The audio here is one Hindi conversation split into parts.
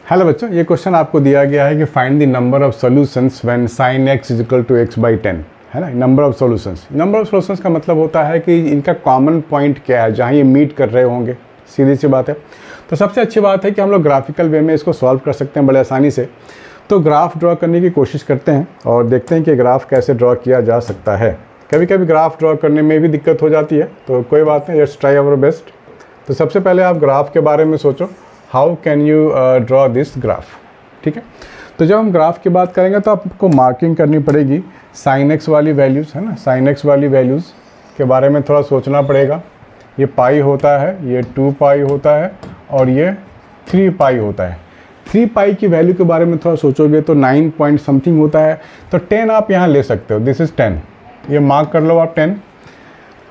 हेलो बच्चों, ये क्वेश्चन आपको दिया गया है कि find the number of solutions when sin x equal to x by 10, है ना। नंबर ऑफ सॉल्यूशंस का मतलब होता है कि इनका कॉमन पॉइंट क्या है जहाँ ये मीट कर रहे होंगे। सीधी सी बात है। तो सबसे अच्छी बात है कि हम लोग ग्राफिकल वे में इसको सॉल्व कर सकते हैं बड़े आसानी से। तो ग्राफ ड्रॉ करने की कोशिश करते हैं और देखते हैं कि ग्राफ कैसे ड्रॉ किया जा सकता है। कभी कभी ग्राफ ड्रॉ करने में भी दिक्कत हो जाती है, तो कोई बात नहीं, लेट्स ट्राई आवर बेस्ट। तो सबसे पहले आप ग्राफ के बारे में सोचो, how can you draw this graph. ठीक है, तो जब हम ग्राफ की बात करेंगे तो आपको मार्किंग करनी पड़ेगी sin x वाली वैल्यूज़, है ना। sin x वाली वैल्यूज़ के बारे में थोड़ा सोचना पड़ेगा। ये पाई होता है, ये 2 पाई होता है और ये 3 पाई होता है। 3 पाई की वैल्यू के बारे में थोड़ा सोचोगे तो 9 पॉइंट समथिंग होता है। तो 10 आप यहाँ ले सकते हो, दिस इज़ 10, ये मार्क कर लो आप 10।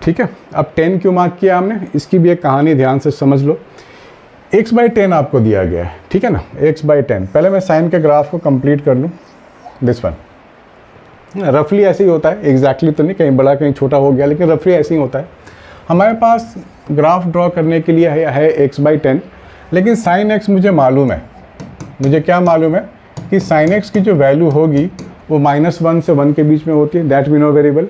ठीक है, अब 10 क्यों मार्क किया हमने, इसकी भी एक कहानी ध्यान से समझ लो। x बाई 10 आपको दिया गया है, ठीक है ना, x बाई 10। पहले मैं साइन के ग्राफ को कंप्लीट कर लूँ, दिस वन। रफली ऐसे ही होता है, एग्जैक्टली तो नहीं, कहीं बड़ा कहीं छोटा हो गया, लेकिन रफली ऐसे ही होता है। हमारे पास ग्राफ ड्रॉ करने के लिए है x बाई 10, लेकिन साइन x मुझे मालूम है। मुझे क्या मालूम है कि साइन x की जो वैल्यू होगी वो -1 से 1 के बीच में होती है, that we know very well.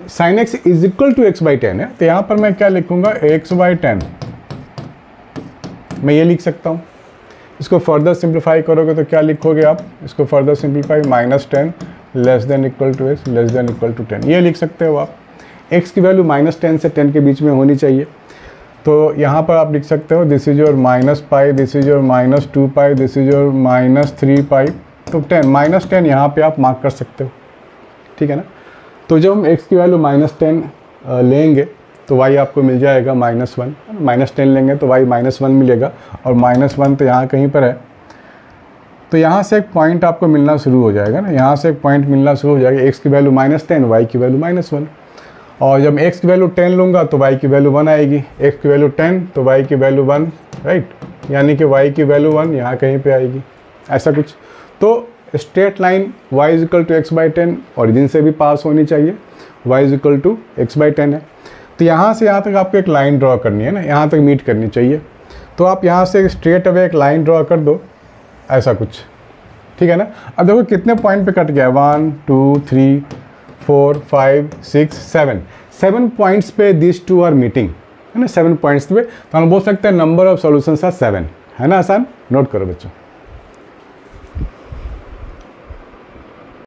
Sine x is equal to x by 10 है, तो यहाँ पर मैं क्या लिखूँगा, x बाई 10। मैं ये लिख सकता हूँ। इसको फर्दर सिंप्लीफाई करोगे तो क्या लिखोगे आप, इसको further simplify -10 less than equal to x less than equal to 10, ये लिख सकते हो आप। x की वैल्यू -10 से 10 के बीच में होनी चाहिए। तो यहाँ पर आप लिख सकते हो this is your -pi, this is your -2 pi, this is your -3 पाई। तो 10 -10 यहाँ पे आप मार्क कर सकते हो, ठीक है ना। तो जब हम x की वैल्यू -10 लेंगे तो y आपको मिल जाएगा -1, -10 लेंगे तो y -1 मिलेगा, और -1 तो यहाँ कहीं पर है। तो यहाँ से एक पॉइंट आपको मिलना शुरू हो जाएगा ना, यहाँ से एक पॉइंट मिलना शुरू हो जाएगा। x की वैल्यू -10, y की वैल्यू -1, और जब x की वैल्यू 10 लूँगा तो y की वैल्यू 1 आएगी। x की वैल्यू 10 तो y की वैल्यू 1, राइट, यानी कि y की वैल्यू 1 यहाँ कहीं पे आएगी, ऐसा कुछ। तो straight line y is equal to x by 10 origin से भी पास होनी चाहिए, y is equal to x by 10 है। तो यहाँ से यहाँ तक आपको एक लाइन ड्रॉ करनी है ना, यहाँ तक मीट करनी चाहिए। तो आप यहाँ से स्ट्रेट अवे एक लाइन ड्रॉ कर दो, ऐसा कुछ, ठीक है ना। अब देखो कितने पॉइंट पे कट गया, 1 2 3 4 5 6 7 पॉइंट्स पे दिस टू आर मीटिंग, है ना, 7 पॉइंट्स पे। तो हम बोल सकते हैं नंबर ऑफ सॉल्यूशंस आर 7, है ना। आसान, नोट करो बच्चों।